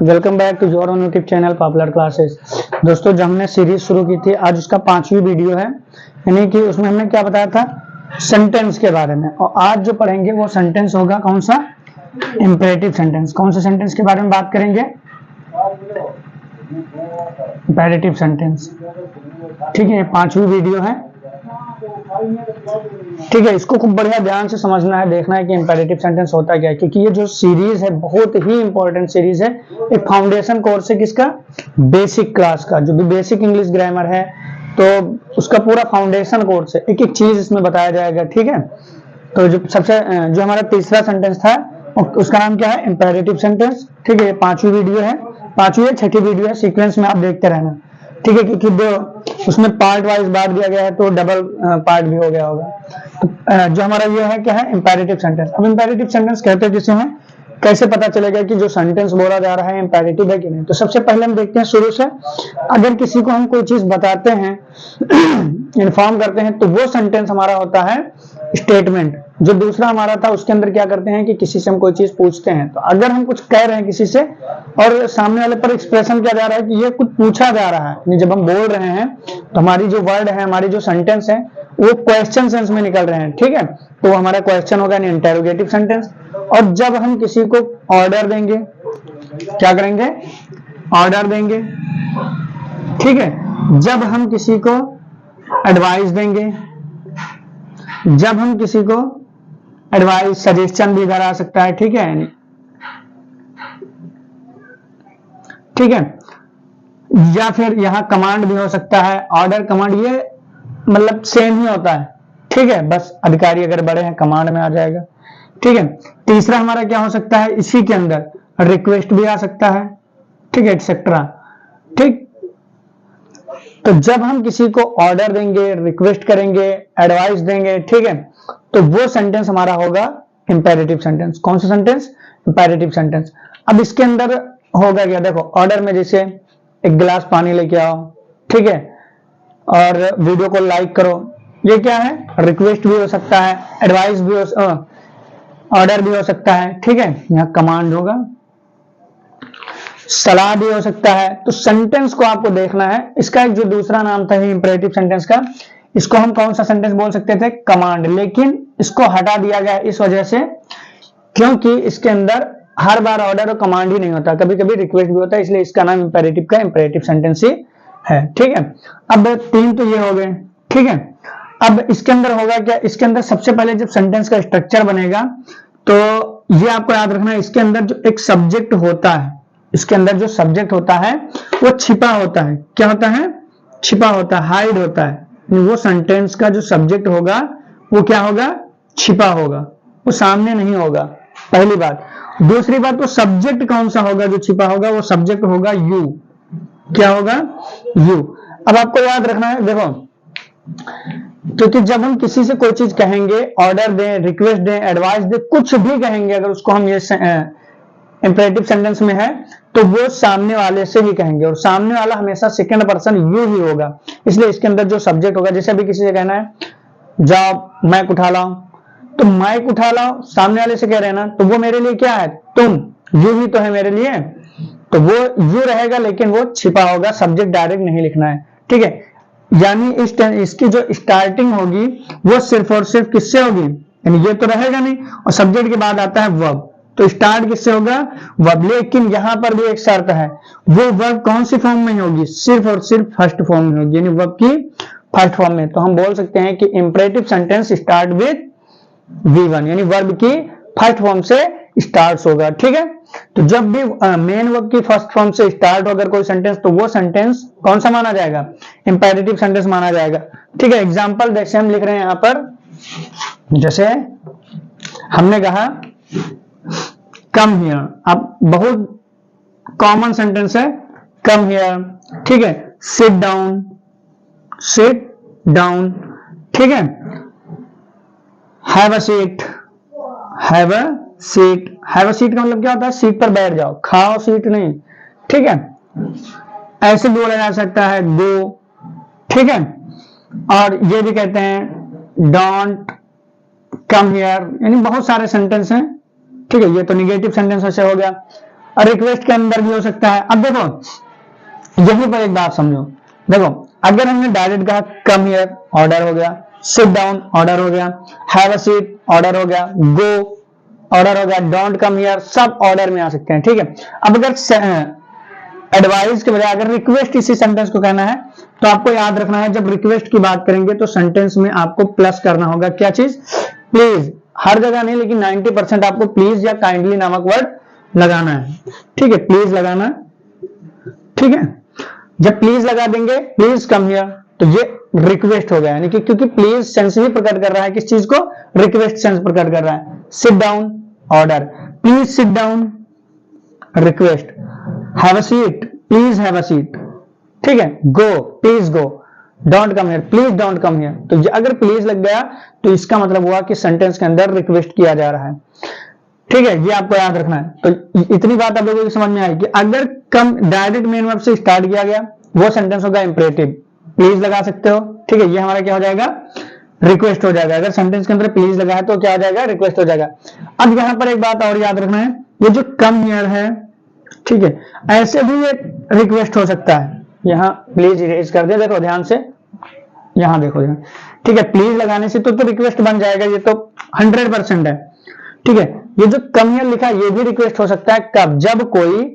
Welcome back to your own YouTube channel popular classes. दोस्तों, जब हमने सीरीज शुरू की थी, आज उसका 5वीं वीडियो है, यानी कि उसमें हमने क्या बताया था, सेंटेंस के बारे में। और आज जो पढ़ेंगे वो सेंटेंस होगा कौन सा, इंपेरेटिव सेंटेंस। कौन से सेंटेंस के बारे में बात करेंगे, इंपेरेटिव सेंटेंस। ठीक है, 5वीं वीडियो है। ठीक है, इसको खूब बढ़िया ध्यान से समझना है, देखना है कि इंपेरेटिव सेंटेंस होता क्या है, क्योंकि ये जो सीरीज है बहुत ही इंपॉर्टेंट सीरीज है। एक फाउंडेशन कोर्स है किसका, बेसिक क्लास का। जो भी बेसिक इंग्लिश ग्रामर है तो उसका पूरा फाउंडेशन कोर्स है, एक एक चीज इसमें बताया जाएगा। ठीक है, तो जो हमारा तीसरा सेंटेंस था उसका नाम क्या है, इंपेरेटिव सेंटेंस। ठीक है, 5वीं वीडियो है, 5वीं या 6ठी वीडियो है, सीक्वेंस में आप देखते रहना। ठीक है, क्योंकि उसमें पार्ट वाइज बांट दिया गया है तो डबल पार्ट भी हो गया होगा। तो जो हमारा ये है क्या है, इंपेरेटिव सेंटेंस। अब इंपेरेटिव सेंटेंस कहते हैं जिसे हैं, कैसे पता चलेगा कि जो सेंटेंस बोला जा रहा है इंपेरेटिव है कि नहीं। तो सबसे पहले हम देखते हैं शुरू से, अगर किसी को हम कोई चीज बताते हैं इन्फॉर्म करते हैं तो वो सेंटेंस हमारा होता है स्टेटमेंट। जो दूसरा हमारा था उसके अंदर क्या करते हैं कि किसी से हम कोई चीज पूछते हैं। तो अगर हम कुछ कह रहे हैं किसी से और सामने वाले पर एक्सप्रेशन किया जा रहा है कि ये कुछ पूछा जा रहा है, जब हम बोल रहे हैं तो हमारी जो वर्ड है, हमारी जो सेंटेंस है वो क्वेश्चन सेंस में निकल रहे हैं। ठीक है, तो हमारा क्वेश्चन होगा यानी इंटेरोगेटिव सेंटेंस। और जब हम किसी को ऑर्डर देंगे, क्या करेंगे, ऑर्डर देंगे। ठीक है, जब हम किसी को एडवाइस देंगे, जब हम किसी को एडवाइस, सजेशन भी इधर आ सकता है। ठीक है, ठीक है, या फिर यहां कमांड भी हो सकता है। ऑर्डर कमांड ये मतलब सेम ही होता है। ठीक है, बस अधिकारी अगर बड़े हैं कमांड में आ जाएगा। ठीक है, तीसरा हमारा क्या हो सकता है, इसी के अंदर रिक्वेस्ट भी आ सकता है। ठीक है, एक्सेट्रा। ठीक, तो जब हम किसी को ऑर्डर देंगे, रिक्वेस्ट करेंगे, एडवाइस देंगे, ठीक है, तो वो सेंटेंस हमारा होगा इंपेरेटिव सेंटेंस। कौन सा सेंटेंस, इंपेरेटिव सेंटेंस। अब इसके अंदर होगा क्या, देखो ऑर्डर में जैसे एक गिलास पानी लेके आओ, ठीक है, और वीडियो को लाइक करो, ये क्या है, रिक्वेस्ट भी हो सकता है, एडवाइस भी हो, ऑर्डर भी हो सकता है। ठीक है, यहां कमांड होगा, सलाह भी हो सकता है। तो सेंटेंस को आपको देखना है। इसका एक जो दूसरा नाम था इंपेरेटिव सेंटेंस का, इसको हम कौन सा सेंटेंस बोल सकते थे, कमांड। लेकिन इसको हटा दिया गया इस वजह से क्योंकि इसके अंदर हर बार ऑर्डर और कमांड ही नहीं होता, कभी कभी रिक्वेस्ट भी होता है, इसलिए इसका नाम इंपेरेटिव का इंपेरेटिव सेंटेंस ही है। ठीक है, अब 3 तो ये हो गए। ठीक है, अब इसके अंदर होगा क्या, इसके अंदर सबसे पहले जब सेंटेंस का स्ट्रक्चर बनेगा तो ये आपको याद रखना है, इसके अंदर जो एक सब्जेक्ट होता है, इसके अंदर जो सब्जेक्ट होता है वो छिपा होता है। क्या होता है, छिपा होता है, हाइड होता है। वो सेंटेंस का जो सब्जेक्ट होगा वो क्या होगा, छिपा होगा, वो सामने नहीं होगा, पहली बात। दूसरी बात, वो सब्जेक्ट कौन सा होगा जो छिपा होगा, वो सब्जेक्ट होगा यू। क्या होगा, यू। अब आपको याद रखना है, देखो, क्योंकि जब हम किसी से कोई चीज कहेंगे, ऑर्डर दें, रिक्वेस्ट दें, एडवाइस दें, कुछ भी कहेंगे, अगर उसको हम ये इंपेरेटिव सेंटेंस में है तो वो सामने वाले से ही कहेंगे, और सामने वाला हमेशा सेकंड पर्सन यू ही होगा। इसलिए इसके अंदर जो सब्जेक्ट होगा, जैसे अभी किसी से कहना है जाओ माइक उठा लाओ, तो माइक उठा लाओ सामने वाले से कह रहे हैं ना, तो वो मेरे लिए क्या है, तुम, यू ही तो है मेरे लिए, तो वो यू रहेगा, लेकिन वो छिपा होगा, सब्जेक्ट डायरेक्ट नहीं लिखना है। ठीक है, यानी इसकी जो स्टार्टिंग होगी वो सिर्फ और सिर्फ किससे होगी, यानी ये तो रहेगा नहीं, और सब्जेक्ट के बाद आता है वर्ब, तो स्टार्ट किससे होगा, वर्ब। लेकिन यहां पर भी एक शर्त है, वो वर्ब कौन सी फॉर्म में होगी, सिर्फ और सिर्फ फर्स्ट फॉर्म में होगी, यानी वर्ब की फर्स्ट फॉर्म में। तो हम बोल सकते हैं कि imperative sentence start with V1, यानी वर्ब की फर्स्ट फॉर्म से स्टार्ट होगा। ठीक है, तो जब भी मेन वर्ब की फर्स्ट फॉर्म से स्टार्ट होकर कोई सेंटेंस, तो वो सेंटेंस कौन सा माना जाएगा, इंपेरेटिव सेंटेंस माना जाएगा। ठीक है, एग्जांपल जैसे हम लिख रहे हैं यहां पर, जैसे हमने कहा कम हियर। अब बहुत कॉमन सेंटेंस है कम हियर। ठीक है, सिट डाउन, सिट डाउन। ठीक है, have a seat, have a seat. Have a seat का मतलब क्या होता है, सीट पर बैठ जाओ, खाओ सीट नहीं। ठीक है, ऐसे बोला जा सकता है गो। ठीक है, और ये भी कहते हैं डोंट कम हियर, यानी बहुत सारे सेंटेंस हैं। ठीक है, ये तो निगेटिव सेंटेंस ऐसे हो गया। और रिक्वेस्ट के अंदर भी हो सकता है। अब देखो यहीं पर एक बात समझो, देखो अगर हमने डायरेक्ट कहा कम हियर ऑर्डर हो गया, सिट डाउन ऑर्डर हो गया, हैव अ सीट ऑर्डर हो गया, गो ऑर्डर हो गया, डोंट कम हियर सब ऑर्डर में आ सकते हैं, ठीक है। अब अगर एडवाइस के बजाय अगर रिक्वेस्ट इसी सेंटेंस को कहना है तो आपको याद रखना है, जब रिक्वेस्ट की बात करेंगे तो सेंटेंस में आपको प्लस करना होगा, क्या चीज, प्लीज। हर जगह नहीं लेकिन 90% आपको प्लीज या काइंडली नामक वर्ड लगाना है, ठीक है, प्लीज लगाना, ठीक है। जब प्लीज लगा देंगे, प्लीज कम हियर, तो ये रिक्वेस्ट हो गया, यानी कि क्योंकि प्लीज सेंस ही प्रकट कर रहा है, किस चीज को, रिक्वेस्ट सेंस प्रकट कर रहा है। Sit down order, please sit down request, have a seat, please have a seat, ठीक है, go please go, don't come here, please don't come here. तो अगर प्लीज लग गया तो इसका मतलब हुआ कि सेंटेंस के अंदर रिक्वेस्ट किया जा रहा है, ठीक है, ये आपको याद रखना है। तो इतनी बात आप लोगों को समझ में आई कि अगर कम डायरेक्ट मेन वर्ब से स्टार्ट किया गया वो सेंटेंस होगा इंपरेटिव, प्लीज लगा सकते हो, ठीक है, ये हमारा क्या हो जाएगा, रिक्वेस्ट हो जाएगा। अगर सेंटेंस के अंदर प्लीज लगा है तो क्या हो जाएगा, रिक्वेस्ट हो जाएगा। अब यहां पर एक बात और याद रखना है, ये जो कम हियर है, ठीक है, ऐसे भी ये रिक्वेस्ट हो सकता है। यहां प्लीज इरेज कर दे, देखो ध्यान से, यहां देखो ध्यान, ठीक है, प्लीज लगाने से तो रिक्वेस्ट बन जाएगा, ये तो 100% है, ठीक है। ये जो कम हियर लिखा ये भी रिक्वेस्ट हो सकता है, कब, जब कोई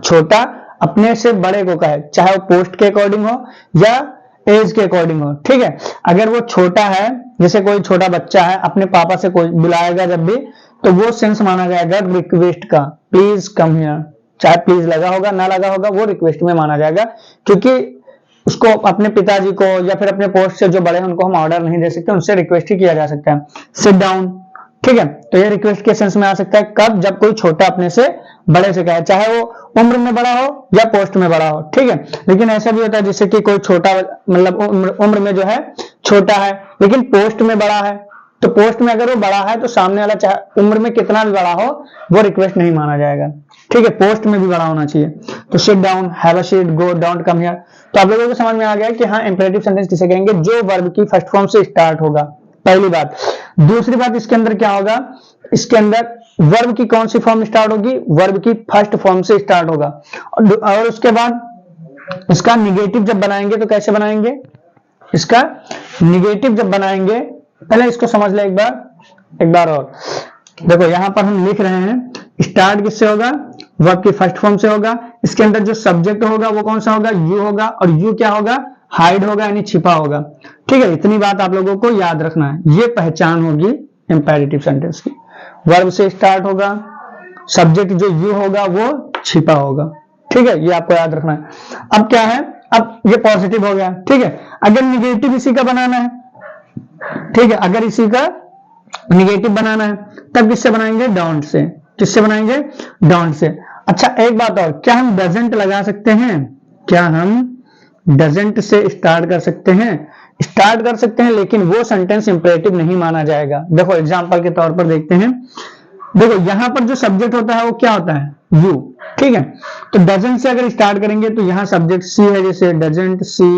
छोटा अपने से बड़े को कहे, चाहे वो पोस्ट के अकॉर्डिंग हो या एज के अकॉर्डिंग हो, ठीक है। अगर वो छोटा है, जैसे कोई छोटा बच्चा है अपने पापा से कोई बुलाएगा जब भी, तो वो सेंस माना जाएगा रिक्वेस्ट का, प्लीज कम हियर, चाहे प्लीज लगा होगा ना लगा होगा वो रिक्वेस्ट में माना जाएगा, क्योंकि उसको अपने पिताजी को या फिर अपने पोस्ट से जो बड़े हैं उनको हम ऑर्डर नहीं दे सकते, उनसे रिक्वेस्ट ही किया जा सकता है। सिट डाउन, ठीक है, तो ये रिक्वेस्ट के सेंस में आ सकता है, कब, जब कोई छोटा अपने से बड़े से कहे, चाहे वो उम्र में बड़ा हो या पोस्ट में बड़ा हो, ठीक है। लेकिन ऐसा भी होता है जैसे कि कोई छोटा मतलब उम्र में जो है छोटा है लेकिन पोस्ट में बड़ा है, तो पोस्ट में अगर वो बड़ा है तो सामने वाला चाहे उम्र में कितना भी बड़ा हो वो रिक्वेस्ट नहीं माना जाएगा, ठीक है, पोस्ट में भी बड़ा होना चाहिए। तो sit down, have a seat, go, don't come here. तो आप लोगों को समझ में आ गया कि हाँ इंपरेटिव सेंटेंस किसे कहेंगे, जो वर्ब की फर्स्ट फॉर्म से स्टार्ट होगा, पहली बात। दूसरी बात, इसके अंदर क्या होगा, इसके अंदर वर्ब की कौन सी फॉर्म स्टार्ट होगी, वर्ब की फर्स्ट फॉर्म से स्टार्ट होगा, और उसके बाद इसका निगेटिव जब बनाएंगे तो कैसे बनाएंगे, इसका निगेटिव जब बनाएंगे, पहले इसको समझ ले एक बार और देखो, यहां पर हम लिख रहे हैं स्टार्ट किससे होगा, वर्ब की फर्स्ट फॉर्म से होगा, इसके अंदर जो सब्जेक्ट होगा वो कौन सा होगा, यू होगा, और यू क्या होगा, हाइड होगा यानी छिपा होगा, ठीक है। इतनी बात आप लोगों को याद रखना है, ये पहचान होगी इंपेरेटिव सेंटेंस की, वर्ब से स्टार्ट होगा, सब्जेक्ट जो यू होगा वो छिपा होगा, ठीक है, ये आपको याद रखना है। अब क्या है, अब ये पॉजिटिव हो गया, ठीक है। अगर निगेटिव इसी का बनाना है, ठीक है, अगर इसी का निगेटिव बनाना है तब किससे बनाएंगे, डोंट से, किससे बनाएंगे, डोंट से। अच्छा एक बात और, क्या हम डजंट लगा सकते हैं, क्या हम डजंट से स्टार्ट कर सकते हैं, स्टार्ट कर सकते हैं, लेकिन वो सेंटेंस इंपरेटिव नहीं माना जाएगा। देखो एग्जांपल के तौर पर देखते हैं, देखो यहां पर जो सब्जेक्ट होता है वो क्या होता है, यू, ठीक है। तो डजंट से अगर स्टार्ट करेंगे तो यहां सब्जेक्ट सी है, जैसे doesn't see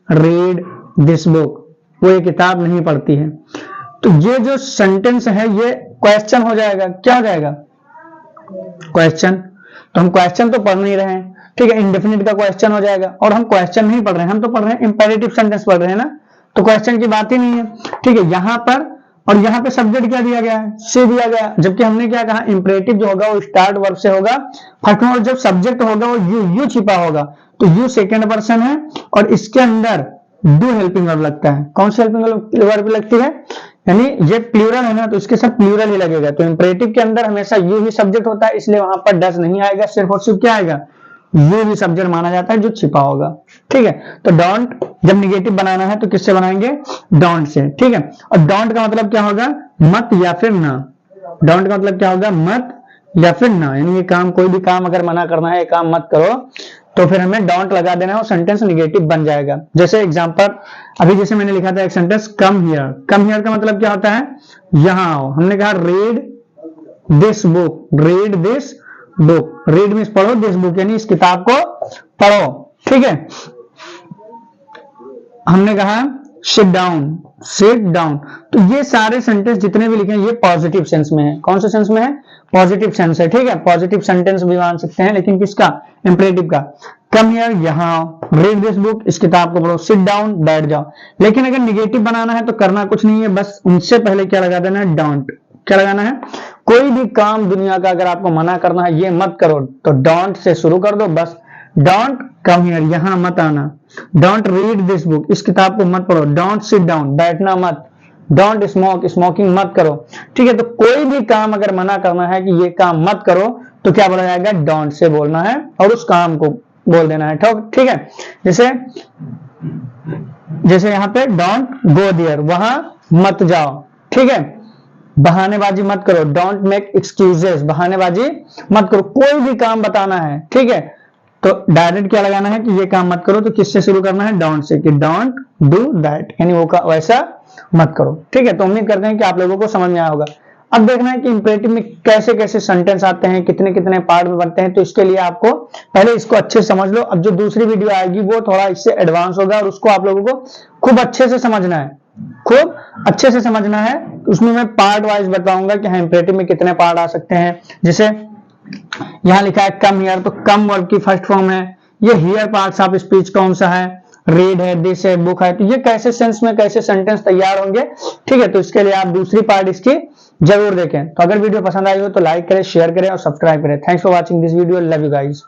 read this book, वो ये किताब नहीं पढ़ती है, तो ये जो सेंटेंस है ये क्वेश्चन हो जाएगा, क्या हो जाएगा, क्वेश्चन। तो हम क्वेश्चन तो पढ़ नहीं रहे हैं, ठीक है, इंडेफिनिट का क्वेश्चन हो जाएगा, और हम क्वेश्चन नहीं पढ़ रहे हैं, हम तो पढ़ रहे हैं इंपेरेटिव सेंटेंस पढ़ रहे हैं ना, तो क्वेश्चन की बात ही नहीं है, ठीक है। यहां पर और यहां पे सब्जेक्ट क्या दिया गया है, से दिया गया, जबकि हमने क्या कहा, इंपरेटिव जो होगा वो स्टार्ट वर्ब से होगा फर्स्ट में, और जब सब्जेक्ट होगा वो यू छिपा होगा, तो यू सेकेंड पर्सन है और इसके अंदर डू हेल्पिंग वर्ब लगता है। कौन सी हेल्पिंग वर्ब लगती है, यानी ये प्लूरल है ना, तो इसके साथ प्लूरल ही लगेगा, तो इंपरेटिव के अंदर हमेशा यू ही सब्जेक्ट होता है, इसलिए वहां पर डज नहीं आएगा, सिर्फ और सिर्फ क्या आएगा, यू ही सब्जेक्ट माना जाता है जो छिपा होगा, ठीक है। तो डोंट जब निगेटिव बनाना है तो किससे बनाएंगे, डोंट से, ठीक है। और डोंट का मतलब क्या होगा, मत या फिर ना, डोंट का मतलब क्या होगा, मत या फिर ना, यानी ये काम, कोई भी काम अगर मना करना है, ये काम मत करो, तो फिर हमें डोंट लगा देना है और सेंटेंस निगेटिव बन जाएगा। जैसे एग्जांपल अभी जैसे मैंने लिखा था एक sentence, come here, come here का मतलब क्या होता है, यहां आओ। हमने कहा read this book, read this book, read means पढ़ो, दिस बुक यानी इस किताब को पढ़ो, ठीक है। हमने कहा सिट डाउन, सिट डाउन। तो ये सारे सेंटेंस जितने भी लिखे हैं ये पॉजिटिव सेंस में है। कौन से सेंस में है? पॉजिटिव सेंस है, ठीक है। पॉजिटिव सेंटेंस भी मान सकते हैं, लेकिन किसका? इंपरेटिव का। कम हियर, यहाँ, रीड दिस बुक, इस किताब को पढ़ो, सिट डाउन, बैठ जाओ। लेकिन अगर निगेटिव बनाना है तो करना कुछ नहीं है, बस उनसे पहले क्या लगा देना है? डोंट। क्या लगाना है? कोई भी काम दुनिया का अगर आपको मना करना है, ये मत करो, तो डोंट से शुरू कर दो बस। डोंट कम हियर, यहां मत आना। डोंट रीड दिस बुक, इस किताब को मत पढ़ो। डोंट सिट डाउन, बैठना मत। डोंट स्मोक, स्मोकिंग मत करो, ठीक है। तो कोई भी काम अगर मना करना है कि ये काम मत करो, तो क्या बोला जाएगा? डोंट से बोलना है और उस काम को बोल देना है, ठीक है। जैसे यहां पे डोंट गो देयर, वहां मत जाओ, ठीक है। बहानेबाजी मत करो, डोंट मेक एक्सक्यूजेस, बहानेबाजी मत करो। कोई भी काम बताना है, ठीक है, तो डायरेक्ट क्या लगाना है कि ये काम मत करो, तो किससे शुरू करना है? डोंट से, कि डोंट डू दैट, यानी वो वैसा मत करो, ठीक है। तो उम्मीद करते हैं कि आप लोगों को समझ में आया होगा। अब देखना है कि इंपरेटिव में कैसे कैसे सेंटेंस आते हैं, कितने कितने पार्ट में बनते हैं। तो इसके लिए आपको पहले इसको अच्छे से समझ लो। अब जो दूसरी वीडियो आएगी वो थोड़ा इससे एडवांस होगा और उसको आप लोगों को खूब अच्छे से समझना है, खूब अच्छे से समझना है। उसमें मैं पार्ट वाइज बताऊंगा कि हाँ इंपरेटिव में कितने पार्ट आ सकते हैं। जैसे यहां लिखा है कम हियर, तो कम वर्ब की फर्स्ट फॉर्म है। ये हियर पार्ट्स ऑफ स्पीच कौन सा है? रीड है, दिस है, बुक है। तो ये कैसे सेंस में कैसे सेंटेंस तैयार होंगे, ठीक है। तो इसके लिए आप दूसरी पार्ट इसकी जरूर देखें। तो अगर वीडियो पसंद आई हो तो लाइक करें, शेयर करें और सब्सक्राइब करें। Thanks for watching this video, love you guys.